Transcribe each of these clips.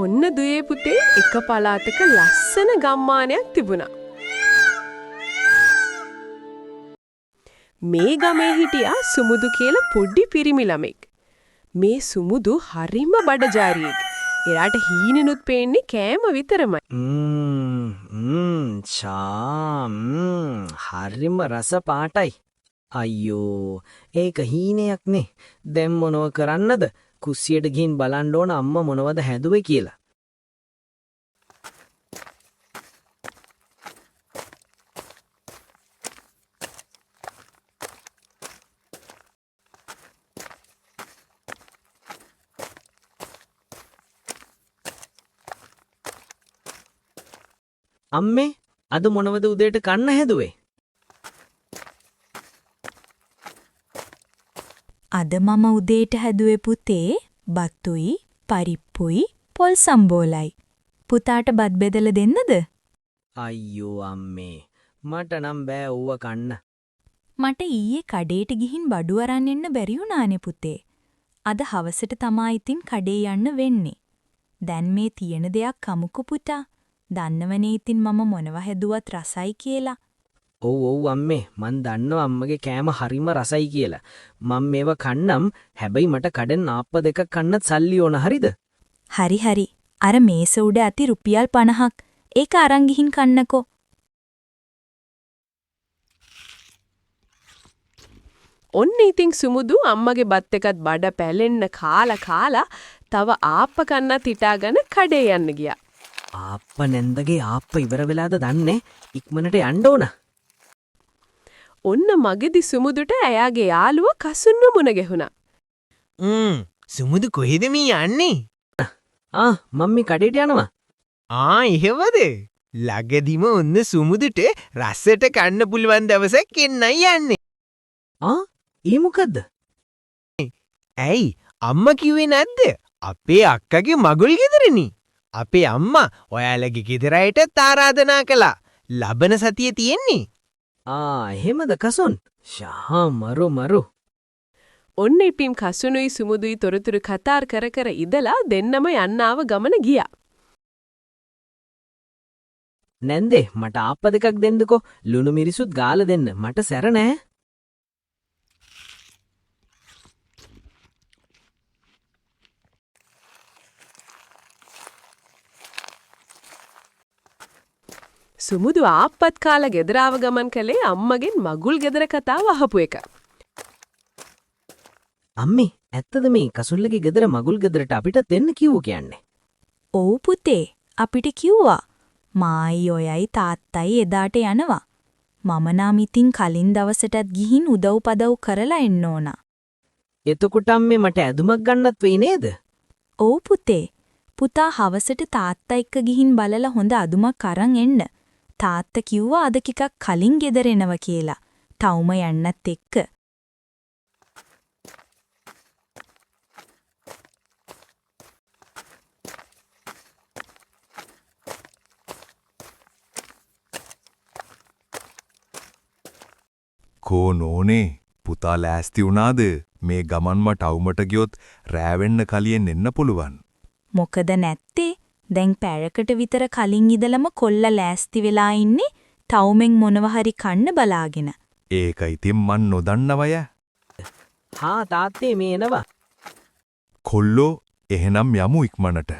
ඔන්න දුවේ පුතේ එක පළාතක ලස්සන ගම්මානයක් තිබුණා. මේ ගමේ හිටියා සුමුදු කියලා පොඩි පිරිමි ළමෙක්. මේ සුමුදු හරිම බඩජාරියෙක්. එයාට හීනෙනුත් පේන්නේ කෑම විතරමයි. හරිම රස පාටයි. අයියෝ ඒක හීනයක් නේ. දැන් මොනව කරන්නද? කුස්සියට ගිහින් බලන්න ඕන අම්මා මොනවද හැදුවේ කියලා. අම්මේ අද මොනවද උදේට කන්න හැදුවේ? අද මම උදේට හැදුවේ පුතේ බත්තුයි පරිප්පුයි පොල් සම්බෝලයි. පුතාට බත් බෙදලා දෙන්නද? අයියෝ අම්මේ මට නම් බෑ ඌව කන්න. මට ඊයේ කඩේට ගිහින් බඩු අරන් එන්න බැරි වුණානේ පුතේ. අද හවසට තමයි ඉතින් කඩේ යන්න වෙන්නේ. දැන් මේ තියෙන දෙයක් කමුකෝ පුතා. දන්නවනේ ඉතින් මම මොනව හැදුවත් රසයි කියලා. ඔව් අම්මේ මන් දන්නවා අම්මගේ කෑම හරිම රසයි කියලා. මම මේව කන්නම්. හැබැයි මට කඩෙන් ආප්ප දෙකක් කන්නත් සල්ලි ඕන හරිද? හරි. අර මේස උඩ ඇති රුපියල් 50ක්. ඒක අරන් ගිහින් කන්නකෝ. ඔන්න ඉතින් සුමුදු අම්මගේ බත් එකත් බඩ පැලෙන්න කාලා තව ආප්ප කන්නත් හිතාගෙන කඩේ යන්න ගියා. ආප්ප නැන්දගේ ආප්ප ඉවර වෙලාද දන්නේ? ඉක්මනට යන්න ඕන. ඔන්න මගේදි සුමුදුට එයාගේ යාළුවා කසුන්ව මුණ ගැහුණා. සුමුදු කොහෙද මේ යන්නේ? මම මේ කඩේට යනවා. එහෙමද? ළඟදිම ඔන්න සුමුදුට රසට කන්න පුළුවන් දවසක් එන්නයි යන්නේ. ඒ මොකද්ද? ඇයි අම්මා කිව්වේ නැද්ද? අපේ අක්කගේ මගුල් ගෙදරනේ. අපේ අම්මා ඔයාලගේ ගෙදර අයටත් ආරාධනා කළා. ලබන සතියේ තියෙන්නේ. එහෙමද කසුන්? මරු. ඔන්න ඉතින් කසුනුයි සුමුදුයි තොරතුරු කතා කර ඉදලා දෙන්නම යන්නාව ගමන ගියා. නැන්දේ මට ආප්ප දෙකක් දෙන්නකෝ. ලුණු මිරිසුත් ගාලා දෙන්න. මට සැර නෑ. සුමුදු ආප්පත් කාලා ගෙදර ආව ගමන් කළේ අම්මගෙන් මගුල් ගෙදර කතාව අහපු එක. අම්මේ ඇත්තද මේ කසුල්ලගේ ගෙදර මගුල් ගෙදරට අපිට දෙන්න කිව්ව කියන්නේ? ඔව් පුතේ අපිට කිව්වා. මායි ඔයයි තාත්තයි එදාට යනවා. මම නම් ඉතින් කලින් දවසටත් ගිහින් උදව් පදව් කරලා එන්න ඕන. එතකොට අම්මේ මට ඇඳුමක් ගන්නත් වෙයි නේද? ඔව් පුතේ. පුතා හවසට තාත්තා එක්ක ගිහින් බලලා හොඳ අඳුමක් අරන් එන්න. තාත්තා කිව්වා අද ටිකක් කලින් ගෙදර එනවා කියලා. තවුම යන්නත් එක්ක. කෝ නෝනේ පුතා ලෑස්ති වුණාද? මේ ගමන්ම ටවුමට ගියොත් රෑ වෙන්න කලියෙන් එන්න පුළුවන්. මොකද නැත්තේ? දැන් පැයකට විතර කලින් ඉඳලම කොල්ලා ලෑස්ති වෙලා ඉන්නේ ටවුමෙන් මොනව හරි කන්න බලාගෙන. ඒක ඉතින් මන් නොදන්නවය. තාත්තේ මේ එනවා. කොල්ලෝ එහෙනම් යමු ඉක්මනට.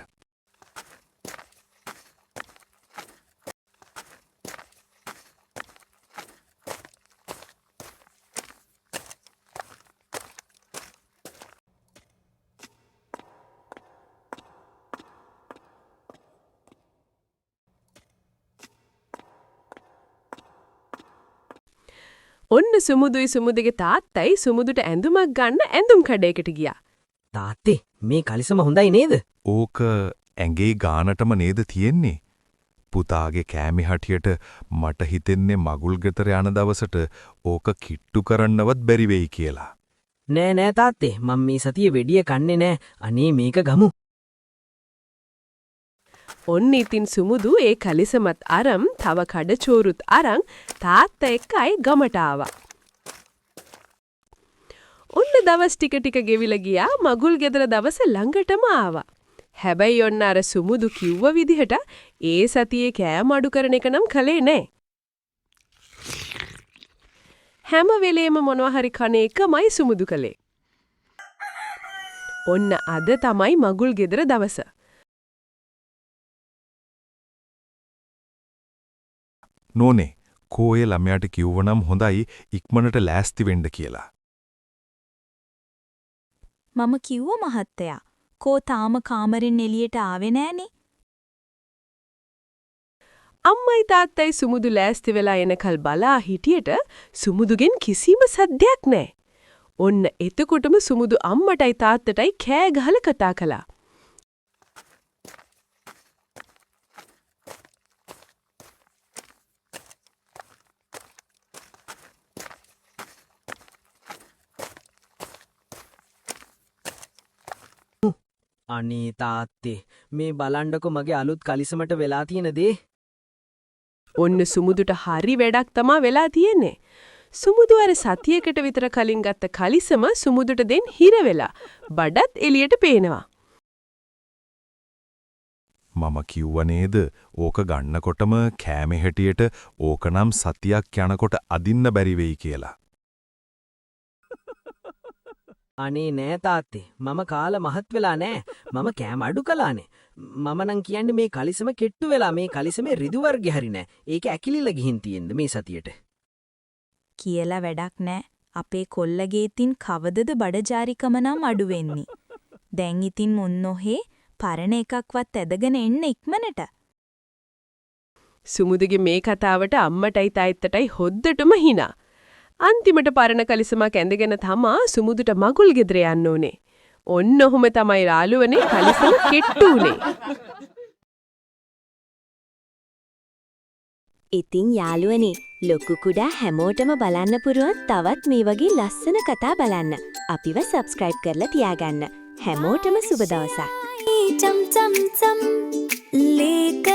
ඔන්න සුමුදුයි සුමුදුගේ තාත්තයි සුමුදුට ඇඳුමක් ගන්න ඇඳුම් කඩේකට ගියා. තාත්තේ මේ කලිසම හොඳයි නේද? ඕක ඇඟේ ගානටම නේද තියෙන්නේ? පුතාගේ කෑමි හටියට මට හිතෙන්නේ මගුල් ගෙදර යන දවසට ඕක කිට්ටු කරන්නවත් බැරි වෙයි කියලා. නෑ තාත්තේ මම මේ සතියේ වෙඩිය කන්නේ නෑ. අනේ මේක ගමු. ඔන්න ඉතින් සුමුදු ඒ කලිසමත් අරන් තව කඩචෝරුත් අරන් තාත්තා එක්කයි ගමට ආවා. ඔන්න දවස් ටික ගෙවිලා ගියා. මගුල් ගෙදර දවස ළඟටම ආවා. හැබැයි ඔන්න අර සුමුදු කිව්ව විදිහට ඒ සතියේ කෑම අඩු කරන එක නම් කලේ නෑ. හැම වෙලේම මොනවා හරි කන එකමයි සුමුදු කලේ. ඔන්න අද තමයි මගුල් ගෙදර දවස. නෝනේ කෝයේ ළමයාට කිව්වනම් හොඳයි ඉක්මනට ලෑස්ති වෙන්න කියලා. මම කිව්ව මහත්තයා කෝ තාම කාමරෙන් එළියට ආවේ නෑනේ. අම්මයි තාත්තයි සුමුදු ලෑස්ති වෙලා එනකල් බලා හිටියට සුමුදුගෙන් කිසිම සද්දයක් නෑ. ඔන්න එතකොටම සුමුදු අම්මටයි තාත්තටයි කෑ ගහලා කතා කළා. අනේ තාත්තේ මේ බලන්නකො මගේ අලුත් කලිසමට වෙලා තියෙන දේ. ඔන්න සුමුදුට හරි වැඩක් තමා වෙලා තියෙන්නේ. සුමුදු අර සතියකට විතර කලින් ගත්ත කලිසම සුමුදුට දෙන් හිර වෙලා බඩත් එළියට පේනවා. මම කිව්ව නේද ඕක ගන්නකොටම කෑමේ හැටියට ඕකනම් සතියක් යනකොට අදින්න බැරි වෙයි කියලා. අනේ නෑ තාත්තේ මම කාලා මහත් වෙලා නෑ මම කෑම අඩු කළානේ මම නම් කියන්නේ මේ කලිසම කෙට්ටු වෙලා මේ කලිසමේ රිදු වර්ගය හරි නෑ ඒක ඇකිලිලා ගිහින් තියෙන්න මේ සතියට කියලා වැඩක් නෑ. අපේ කොල්ලගේ ඉතින් කවදද බඩජාරිකම නම් අඩු වෙන්නේ. දැන් ඉතින් මොන්නොහේ පරණ එකක්වත් ඇදගෙන එන්න ඉක්මනට. සුමුදුගේ මේ කතාවට අම්මටයි තාත්තටයි හොද්දටම hina. අන්තිමට පරණ කලිසමක් ඇඳගෙන තමා සුමුදුට මගුල් ගෙදර යන්න ඕනේ. ඔන්න ඔහොම තමයි රාළුවනේ කලිසම කෙට්ටු උනේ. ඉතින් යාළුවනේ ලොකු කුඩා හැමෝටම බලන්න පුරුවන් තවත් මේ වගේ ලස්සන කතා බලන්න. අපිව සබ්ස්ක්‍රයිබ් කරලා තියාගන්න. හැමෝටම සුබ දවසක්. चम चम चम लेकर